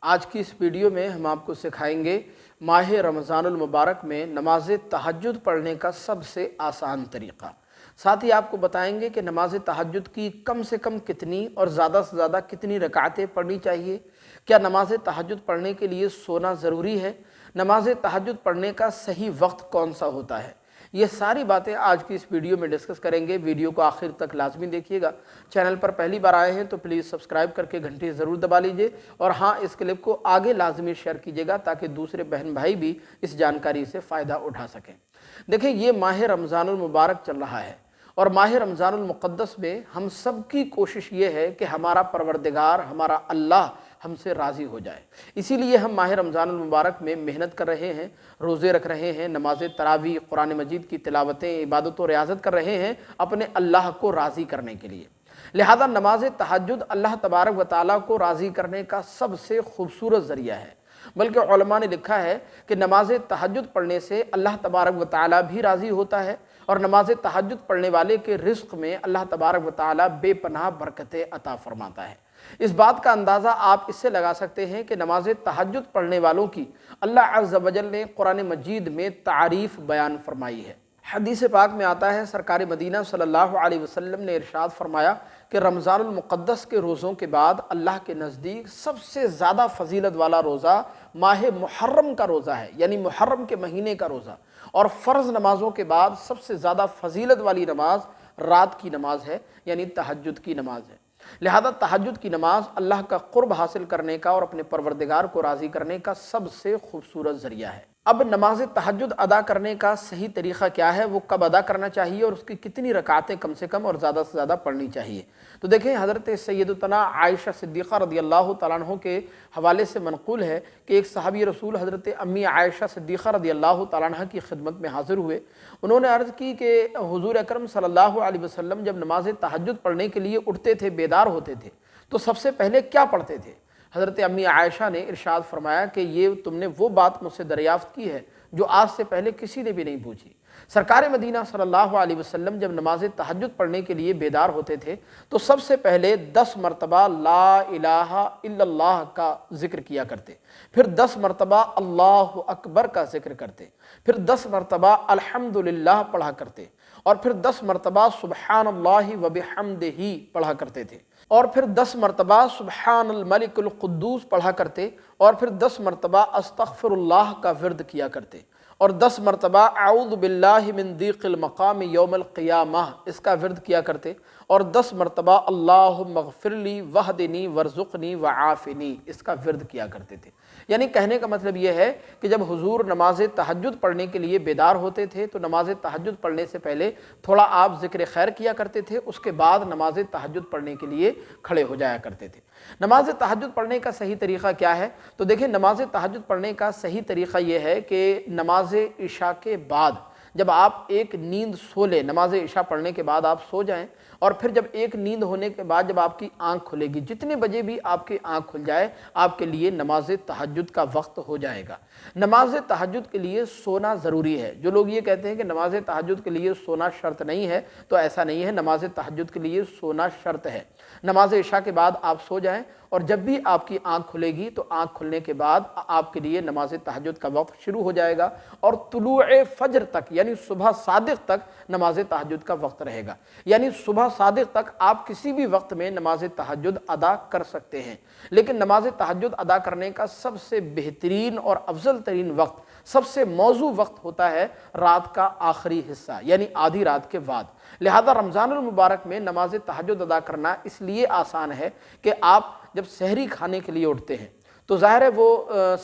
آج کی اس ویڈیو میں ہم آپ کو سکھائیں گے ماہ رمضان المبارک میں نماز تہجد پڑھنے کا سب سے آسان طریقہ۔ ساتھ ہی آپ کو بتائیں گے کہ نماز تہجد کی کم سے کم کتنی اور زیادہ سے زیادہ کتنی رکعتیں پڑھنی چاہیے، کیا نماز تہجد پڑھنے کے لیے سونا ضروری ہے، نماز تہجد پڑھنے کا صحیح وقت کون سا ہوتا ہے۔ یہ ساری باتیں آج کی اس ویڈیو میں ڈسکس کریں گے۔ ویڈیو کو آخر تک لازمی دیکھیے گا۔ چینل پر پہلی بار آئے ہیں تو پلیز سبسکرائب کر کے گھنٹی ضرور دبا لیجئے، اور ہاں اس کلپ کو آگے لازمی شیئر کیجئے گا تاکہ دوسرے بہن بھائی بھی اس جانکاری سے فائدہ اٹھا سکیں۔ دیکھیں، یہ ماہ رمضان المبارک چل رہا ہے، اور ماہ رمضان المقدس میں ہم سب کی کوشش یہ ہے کہ ہمارا پروردگار، ہمارا اللہ ہم سے راضی ہو جائے۔ اسی لیے ہم ماہ رمضان المبارک میں محنت کر رہے ہیں، روزے رکھ رہے ہیں، نماز تراویح، قرآن مجید کی تلاوتیں، عبادت و ریاضت کر رہے ہیں اپنے اللہ کو راضی کرنے کے لیے۔ لہذا نماز تہجد اللہ تبارک و تعالیٰ کو راضی کرنے کا سب سے خوبصورت ذریعہ ہے۔ بلکہ علماء نے لکھا ہے کہ نماز تہجد پڑھنے سے اللہ تبارک و تعالیٰ بھی راضی ہوتا ہے، اور نماز تہجد پڑھنے والے کے رزق میں اللہ تبارک و تعالیٰ بے پناہ برکتیں عطا فرماتا ہے۔ اس بات کا اندازہ آپ اس سے لگا سکتے ہیں کہ نماز تہجد پڑھنے والوں کی اللہ عز و جل نے قرآن مجید میں تعریف بیان فرمائی ہے۔ حدیث پاک میں آتا ہے، سرکار مدینہ صلی اللہ علیہ وسلم نے ارشاد فرمایا کہ رمضان المقدس کے روزوں کے بعد اللہ کے نزدیک سب سے زیادہ فضیلت والا روزہ ماہ محرم کا روزہ ہے، یعنی محرم کے مہینے کا روزہ، اور فرض نمازوں کے بعد سب سے زیادہ فضیلت والی نماز رات کی نماز ہے، یعنی تہجد کی نماز ہے۔ لہذا تہجد کی نماز اللہ کا قرب حاصل کرنے کا اور اپنے پروردگار کو راضی کرنے کا سب سے خوبصورت ذریعہ ہے۔ اب نماز تہجد ادا کرنے کا صحیح طریقہ کیا ہے، وہ کب ادا کرنا چاہیے، اور اس کی کتنی رکعتیں کم سے کم اور زیادہ سے زیادہ پڑھنی چاہیے۔ تو دیکھیں، حضرت سیدتنا عائشہ صدیقہ رضی اللہ تعالیٰ عنہ کے حوالے سے منقول ہے کہ ایک صحابی رسول حضرت امی عائشہ صدیقہ رضی اللہ تعالیٰ عنہ کی خدمت میں حاضر ہوئے۔ انہوں نے عرض کی کہ حضور اکرم صلی اللہ علیہ وسلم جب نماز تہجد پڑھنے کے لیے اٹھتے تھے، بیدار ہوتے تھے، تو سب سے پہلے کیا پڑھتے تھے؟ حضرت امی عائشہ نے ارشاد فرمایا کہ یہ تم نے وہ بات مجھ سے دریافت کی ہے جو آج سے پہلے کسی نے بھی نہیں پوچھی۔ سرکار مدینہ صلی اللہ علیہ وسلم جب نماز تہجد پڑھنے کے لیے بیدار ہوتے تھے تو سب سے پہلے 10 مرتبہ لا الہ الا اللہ کا ذکر کیا کرتے، پھر 10 مرتبہ اللہ اکبر کا ذکر کرتے، پھر 10 مرتبہ الحمدللہ پڑھا کرتے، اور پھر 10 مرتبہ سبحان اللہ وبحمدہ پڑھا کرتے تھے، اور پھر 10 مرتبہ سبحان الملک القدوس پڑھا کرتے، اور پھر 10 مرتبہ استغفر اللہ کا ورد کیا کرتے، اور 10 مرتبہ اعوذ باللہ من ضیق المقام یوم القیامہ اس کا ورد کیا کرتے، اور 10 مرتبہ اللہم اغفر لی واہدنی وارزقنی وعافنی اس کا ورد کیا کرتے تھے۔ یعنی کہنے کا مطلب یہ ہے کہ جب حضور نماز تہجد پڑھنے کے لیے بیدار ہوتے تھے تو نماز تہجد پڑھنے سے پہلے تھوڑا آپ ذکر خیر کیا کرتے تھے، اس کے بعد نماز تہجد پڑھنے کے لیے کھڑے ہو جایا کرتے تھے۔ نماز تہجد پڑھنے کا صحیح طریقہ کیا ہے؟ تو دیکھیں، نماز تہجد پڑھنے کا صحیح طریقہ یہ ہے کہ نماز عشاء کے بعد جب آپ ایک نیند سو لیں، نماز عشاء پڑھنے کے بعد آپ سو جائیں، اور پھر جب ایک نیند ہونے کے بعد جب آپ کی آنکھ کھلے گی، جتنے بجے بھی آپ کی آنکھ کھل جائے، آپ کے لیے نماز تہجد کا وقت ہو جائے گا۔ نماز تہجد کے لیے سونا ضروری ہے۔ جو لوگ یہ کہتے ہیں کہ نماز تہجد کے لیے سونا شرط نہیں ہے، تو ایسا نہیں ہے، نماز تہجد کے لیے سونا شرط ہے۔ نماز عشاء کے بعد آپ سو جائیں، اور جب بھی آپ کی آنکھ کھلے گی تو آنکھ کھلنے کے بعد آپ کے لیے نماز تہجد کا وقت شروع ہو جائے گا، اور طلوع فجر تک یعنی صبح صادق تک نماز تہجد کا وقت رہے گا۔ یعنی صبح صادق تک آپ کسی بھی وقت میں نماز تہجد ادا کر سکتے ہیں، لیکن نماز تہجد ادا کرنے کا سب سے بہترین اور افضل ترین وقت، سب سے موزوں وقت ہوتا ہے رات کا آخری حصہ، یعنی آدھی رات کے بعد۔ لہذا رمضان المبارک میں نماز تہجد ادا کرنا اس لیے آسان ہے کہ آپ جب سحری کھانے کے لیے اٹھتے ہیں تو ظاہر ہے وہ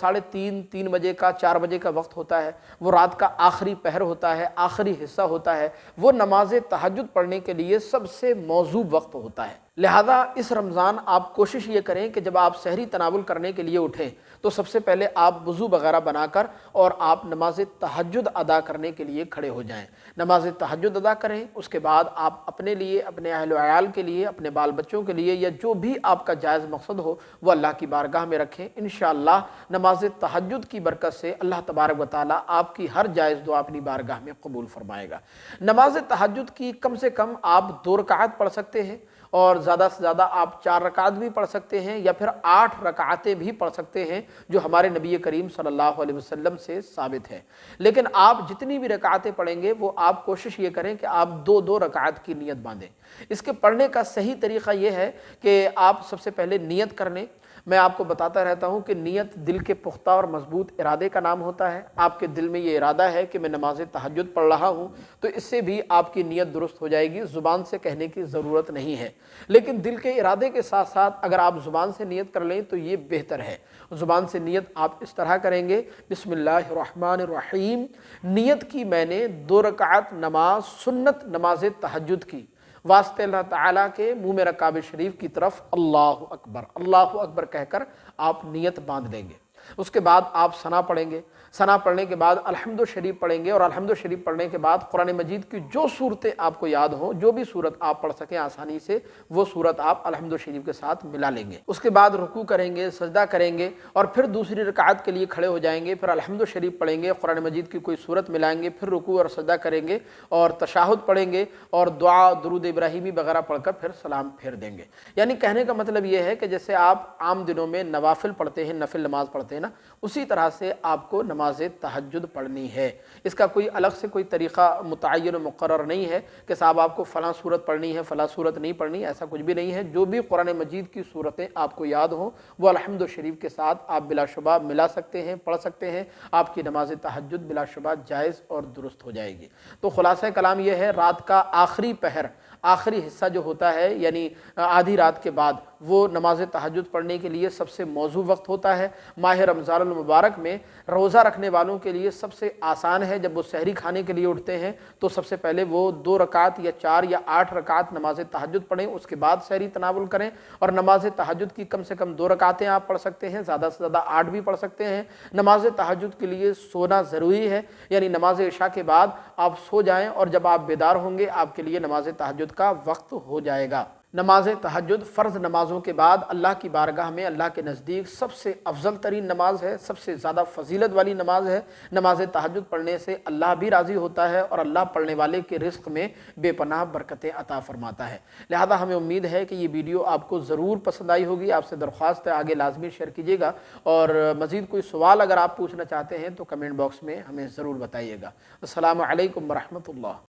3:30 3 بجے کا 4 بجے کا وقت ہوتا ہے، وہ رات کا آخری پہر ہوتا ہے، آخری حصہ ہوتا ہے، وہ نماز تہجد پڑھنے کے لیے سب سے موزوں وقت ہوتا ہے۔ لہذا اس رمضان آپ کوشش یہ کریں کہ جب آپ سحری تناول کرنے کے لیے اٹھیں تو سب سے پہلے آپ وضو وغیرہ بنا کر اور آپ نماز تہجد ادا کرنے کے لیے کھڑے ہو جائیں، نماز تہجد ادا کریں۔ اس کے بعد آپ اپنے لیے، اپنے اہل و عیال کے لیے، اپنے بال بچوں کے لیے، یا جو بھی آپ کا جائز مقصد ہو وہ اللہ کی بارگاہ میں رکھیں۔ انشاءاللہ نماز تہجد کی برکت سے اللہ تبارک و تعالیٰ آپ کی ہر جائز دعا اپنی بارگاہ میں قبول فرمائے گا۔ نماز تہجد کی کم سے کم آپ 2 رکعت پڑھ سکتے ہیں، اور زیادہ سے زیادہ آپ 4 رکعت بھی پڑھ سکتے ہیں یا پھر 8 رکعتیں بھی پڑھ سکتے ہیں جو ہمارے نبی کریم صلی اللہ علیہ وسلم سے ثابت ہے۔ لیکن آپ جتنی بھی رکعتیں پڑھیں گے وہ آپ کوشش یہ کریں کہ آپ 2 رکعت کی نیت باندھیں۔ اس کے پڑھنے کا صحیح طریقہ یہ ہے کہ آپ سب سے پہلے نیت کر لیں۔ میں آپ کو بتاتا رہتا ہوں کہ نیت دل کے پختہ اور مضبوط ارادے کا نام ہوتا ہے۔ آپ کے دل میں یہ ارادہ ہے کہ میں نماز تہجد پڑھ رہا ہوں تو اس سے بھی آپ کی نیت درست ہو جائے گی، زبان سے کہنے کی ضرورت نہیں ہے۔ لیکن دل کے ارادے کے ساتھ ساتھ اگر آپ زبان سے نیت کر لیں تو یہ بہتر ہے۔ زبان سے نیت آپ اس طرح کریں گے، بسم اللہ الرحمن الرحیم، نیت کی میں نے 2 رکعت نماز سنت نماز تہجد کی، واسطے اللہ تعالیٰ کے منہ میں کعبہ شریف کی طرف اللہ اکبر کہہ کر آپ نیت باندھ لیں گے۔ اس کے بعد آپ ثنا پڑھیں گے، ثنا پڑھنے کے بعد الحمد شریف پڑھیں گے، اور الحمد شریف پڑھنے کے بعد قرآن مجید کی جو صورتیں آپ کو یاد ہوں، جو بھی صورت آپ پڑھ سکیں آسانی سے، وہ صورت آپ الحمد شریف کے ساتھ ملا لیں گے۔ اس کے بعد رکوع کریں گے، سجدہ کریں گے، اور پھر دوسری رکعت کے لیے کھڑے ہو جائیں گے، پھر الحمد شریف پڑھیں گے، قرآن مجید کی کوئی صورت ملائیں گے، پھر رکوع اور سجدہ کریں گے اور تشہد پڑھیں گے اور دعا درود ابراہیمی وغیرہ پڑھ کر پھر سلام پھیر دیں گے۔ یعنی کہنے کا مطلب یہ ہے کہ جیسے آپ عام دنوں میں نوافل پڑھتے ہیں، نفل نماز پڑھتے ہیں نا، اسی طرح سے آپ کو نماز تہجد پڑھنی ہے۔ اس کا کوئی الگ سے کوئی طریقہ متعین و مقرر نہیں ہے کہ صاحب آپ کو فلاں صورت پڑھنی ہے، فلاں صورت نہیں پڑھنی، ایسا کچھ بھی نہیں ہے۔ جو بھی قرآن مجید کی صورتیں آپ کو یاد ہوں وہ الحمد شریف کے ساتھ آپ بلا شبہ ملا سکتے ہیں، پڑھ سکتے ہیں، آپ کی نماز تہجد بلا شبہ جائز اور درست ہو جائے گی۔ تو خلاصہ کلام یہ ہے، رات کا آخری پہر، آخری حصہ جو ہوتا ہے یعنی آدھی رات کے بعد، وہ نماز تہجد پڑھنے کے لیے سب سے موزوں وقت ہوتا ہے۔ ماہ رمضان المبارک میں روزہ رکھنے والوں کے لیے سب سے آسان ہے، جب وہ سحری کھانے کے لیے اٹھتے ہیں تو سب سے پہلے وہ 2 رکعت یا 4 یا 8 رکعت نماز تہجد پڑھیں، اس کے بعد سحری تناول کریں، اور نماز تہجد کی کم سے کم 2 رکعتیں آپ پڑھ سکتے ہیں، زیادہ سے زیادہ 8 بھی پڑھ سکتے ہیں۔ نماز تہجد کے لیے سونا ضروری ہے، یعنی نماز عشاء کے بعد آپ سو جائیں، اور جب آپ بیدار ہوں گے آپ کے لیے نماز تہجد کا وقت ہو جائے گا۔ نماز تہجد فرض نمازوں کے بعد اللہ کی بارگاہ میں، اللہ کے نزدیک سب سے افضل ترین نماز ہے، سب سے زیادہ فضیلت والی نماز ہے۔ نماز تہجد پڑھنے سے اللہ بھی راضی ہوتا ہے اور اللہ پڑھنے والے کے رزق میں بے پناہ برکتیں عطا فرماتا ہے۔ لہذا ہمیں امید ہے کہ یہ ویڈیو آپ کو ضرور پسند آئی ہوگی۔ آپ سے درخواست ہے آگے لازمی شیئر کیجیے گا، اور مزید کوئی سوال اگر آپ پوچھنا چاہتے ہیں تو کمنٹ باکس میں ہمیں ضرور بتائیے گا۔ السلام علیکم ورحمۃ اللہ۔